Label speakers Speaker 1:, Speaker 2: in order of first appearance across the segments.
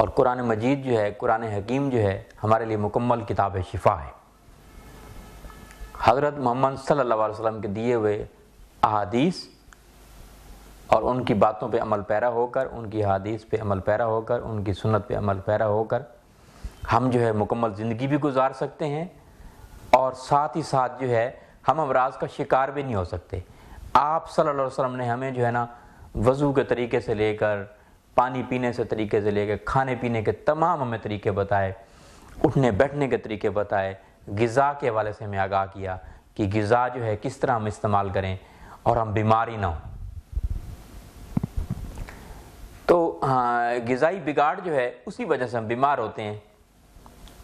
Speaker 1: اور قرآن مجید جو ہے، قرآن حکیم جو ہے ہمارے لیے مکمل کتاب شفا ہے۔ حضرت محمد صلی اللہ علیہ وسلم کے دیے ہوئے احادیث اور ان کی باتوں پہ عمل پیرا ہو کر، ان کی احادیث پہ عمل پیرا ہو کر، ان کی سنت پہ عمل پیرا ہو کر ہم جو ہے مکمل زندگی بھی گزار سکتے ہیں، اور ساتھ ہی ساتھ جو ہے ہم امراض کا شکار بھی نہیں ہو سکتے۔ آپ صلی اللہ علیہ وسلم نے ہمیں جو ہے نا وضو کے طریقے سے لے کر، پانی پینے سے طریقے سے لے کر، کھانے پینے کے تمام ہمیں طریقے بتائے، اٹھنے بیٹھنے کے طریقے بتائے، غذا کے حوالے سے ہمیں آگاہ کیا کہ غذا جو ہے کس طرح ہم استعمال کریں اور ہم بیمار ہی نہ ہوں۔ تو غذائی بگاڑ جو ہے اسی وجہ سے ہم بیمار ہوتے ہیں،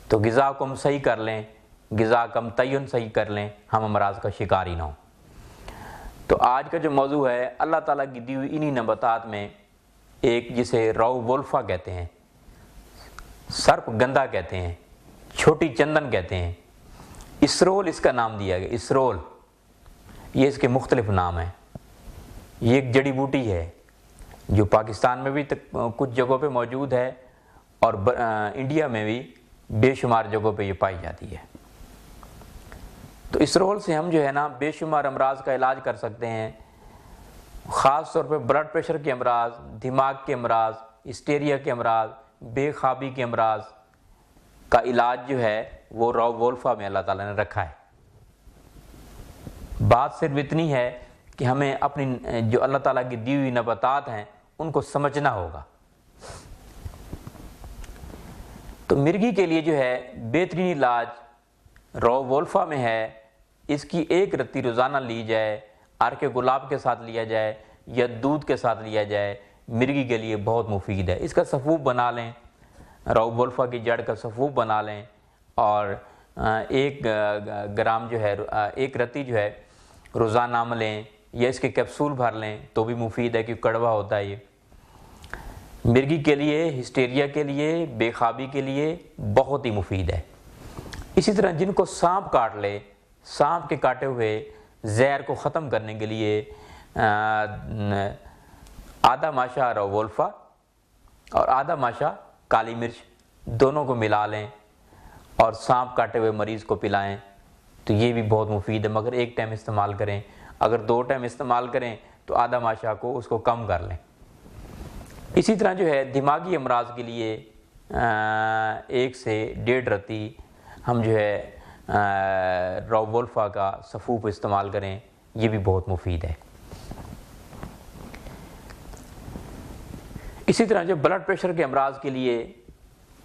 Speaker 1: تو غذا کو ہم صحیح کر لیں، غذا کا ہم تعین صحیح کر لیں، ہم امراض کا شکار ہی نہ ہوں۔ تو آج کا جو موضوع ہے، اللہ تعالیٰ کی دی ہوئی انہی نباتات میں ایک جسے رو وولفا کہتے ہیں، سرپ گندا کہتے ہیں، چھوٹی چندن کہتے ہیں، اسرول اس کا نام دیا گیا، اسرول، یہ اس کے مختلف نام ہیں۔ یہ ایک جڑی بوٹی ہے جو پاکستان میں بھی کچھ جگہوں پہ موجود ہے، اور انڈیا میں بھی بے شمار جگہوں پہ یہ پائی جاتی ہے۔ تو اس رول سے ہم جو ہے نا بے شمار امراض کا علاج کر سکتے ہیں، خاص طور پہ بلڈ پریشر کے امراض، دماغ کے امراض، ہسٹیریا کے امراض، بے خوابی کے امراض کا علاج جو ہے وہ رو وولفا میں اللہ تعالیٰ نے رکھا ہے۔ بات صرف اتنی ہے کہ ہمیں اپنی جو اللہ تعالیٰ کی دی ہوئی نباتات ہیں ان کو سمجھنا ہوگا۔ تو مرگی کے لیے جو ہے بہترین علاج رو وولفا میں ہے۔ اس کی ایک رتی روزانہ لی جائے، عرق گلاب کے ساتھ لیا جائے یا دودھ کے ساتھ لیا جائے، مرگی کے لیے بہت مفید ہے۔ اس کا سفوف بنا لیں، رو وولفا کی جڑ کا سفوف بنا لیں، اور 1 گرام جو ہے، 1 رتی جو ہے روزانہ میں لیں، یا اس کے کیپسول بھر لیں تو بھی مفید ہے، کیونکہ کڑوا ہوتا ہے یہ۔ مرگی کے لیے، ہسٹیریا کے لیے، بے خوابی کے لیے بہت ہی مفید ہے۔ اسی طرح جن کو سانپ کاٹ لے، سانپ کے کاٹے ہوئے زہر کو ختم کرنے کے لیے آدھا ماشا رو وولفا اور آدھا ماشا کالی مرچ دونوں کو ملا لیں اور سانپ کاٹے ہوئے مریض کو پلائیں، تو یہ بھی بہت مفید ہے، مگر ایک ٹائم استعمال کریں۔ اگر 2 ٹائم استعمال کریں تو آدھا ماشا کو اس کو کم کر لیں۔ اسی طرح جو ہے دماغی امراض کے لیے 1 سے 1.5 رتی ہم جو ہے رو وولفا کا سفوف استعمال کریں، یہ بھی بہت مفید ہے۔ اسی طرح جو بلڈ پریشر کے امراض کے لیے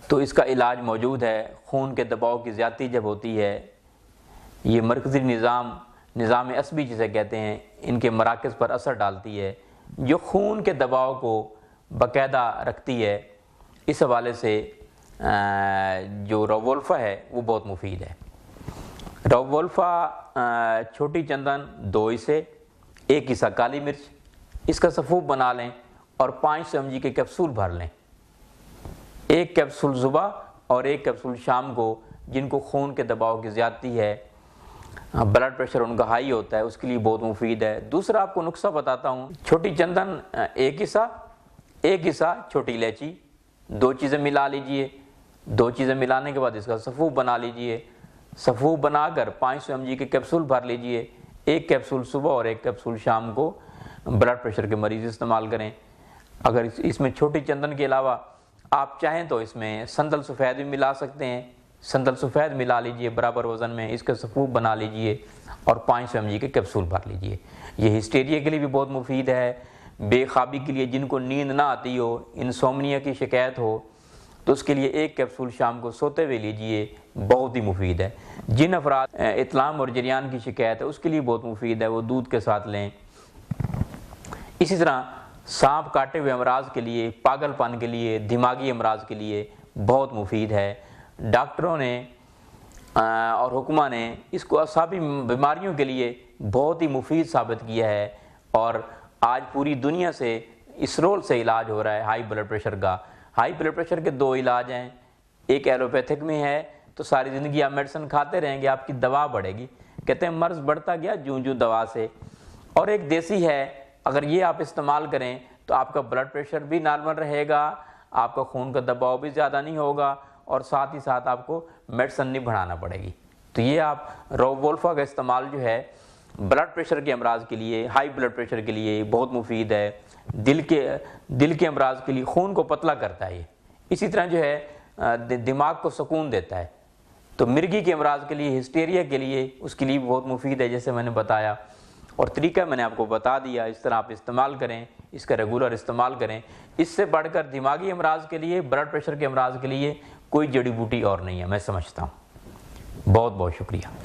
Speaker 1: تو اس کا علاج موجود ہے۔ خون کے دباؤ کی زیادتی جب ہوتی ہے، یہ مرکزی نظام عصبی جسے کہتے ہیں، ان کے مراکز پر اثر ڈالتی ہے، جو خون کے دباؤ کو باقاعدہ رکھتی ہے۔ اس حوالے سے جو رو وولفا ہے وہ بہت مفید ہے۔ رو وولفا چھوٹی چندن 2 حصے، 1 حصہ کالی مرچ، اس کا سفوف بنا لیں اور 500 mg کے کیپسول بھر لیں، 1 کیپسول صبح اور 1 کیپسول شام کو، جن کو خون کے دباؤ کی زیادتی ہے، بلڈ پریشر ان کا ہائی ہوتا ہے، اس کے لیے بہت مفید ہے۔ دوسرا آپ کو نسخہ بتاتا ہوں، چھوٹی چندن 1 حصہ، 1 حصہ چھوٹی الائچی، 2 چیزیں ملا لیجئے، 2 چیزیں ملانے کے بعد اس کا سفوف بنا لیجئے، سفوف بنا کر 500 mg کے کیپسول بھر لیجئے، 1 کیپسول صبح اور 1 کیپسول شام کو بلڈ پریشر کے مریض استعمال کریں۔ اگر اس میں چھوٹی چندن کے علاوہ آپ چاہیں تو اس میں سندل سفید بھی ملا سکتے ہیں، سندل سفید ملا لیجئے برابر وزن میں، اس کا سفوف بنا لیجئے اور 500 mg کے کیپسول بھر لیجئے۔ یہ ہسٹیریا کے لیے بھی بہت مفید ہے۔ بے خوابی کے لیے، جن کو نیند نہ آتی ہو، انسومنیا کی شکایت ہو، تو اس کے لیے 1 کیپسول شام کو سوتے ہوئے لیجئے، بہت ہی مفید ہے۔ جن افراد اطلام اور جریان کی شکایت ہے، اس کے لیے بہت مفید ہے، وہ دودھ کے ساتھ لیں۔ اسی طرح سانپ کاٹے ہوئے امراض کے لیے، پاگل پن کے لیے، دماغی امراض کے لیے بہت مفید ہے۔ ڈاکٹروں نے اور حکمہ نے اس کو اعصابی بیماریوں کے لیے بہت ہی مفید ثابت کیا ہے، اور آج پوری دنیا سے اس رول سے علاج ہو رہا ہے ہائی بلڈ پریشر کا۔ ہائی بلڈ پریشر کے 2 علاج ہیں، ایک ایلوپیتھک میں ہے، تو ساری زندگی آپ میڈیسن کھاتے رہیں گے، آپ کی دوا بڑھے گی، کہتے ہیں مرض بڑھتا گیا جوں جوں دوا سے۔ اور ایک دیسی ہے، اگر یہ آپ استعمال کریں تو آپ کا بلڈ پریشر بھی نارمل رہے گا، آپ کا خون کا دباؤ بھی زیادہ نہیں ہوگا اور ساتھ ہی ساتھ آپ کو میڈیسن نہیں بڑھانا پڑے گی۔ تو یہ آپ روولفا کا استعمال جو ہے بلڈ پریشر کے امراض کے لیے، ہائی بلڈ پریشر کے لیے بہت مفید ہے، دل کے امراض کے لیے خون کو پتلا کرتا ہے یہ، اسی طرح جو ہے دماغ کو سکون دیتا ہے۔ تو مرگی کے امراض کے لیے، ہسٹیریا کے لیے، اس کے لیے بہت مفید ہے جیسے میں نے بتایا، اور طریقہ میں نے آپ کو بتا دیا، اس طرح آپ استعمال کریں، اس کا ریگولر استعمال کریں۔ اس سے بڑھ کر دماغی امراض کے لیے، بلڈ پریشر کے امراض کے لیے کوئی جڑی بوٹی اور نہیں ہے، میں سمجھتا ہوں۔ بہت بہت شکریہ۔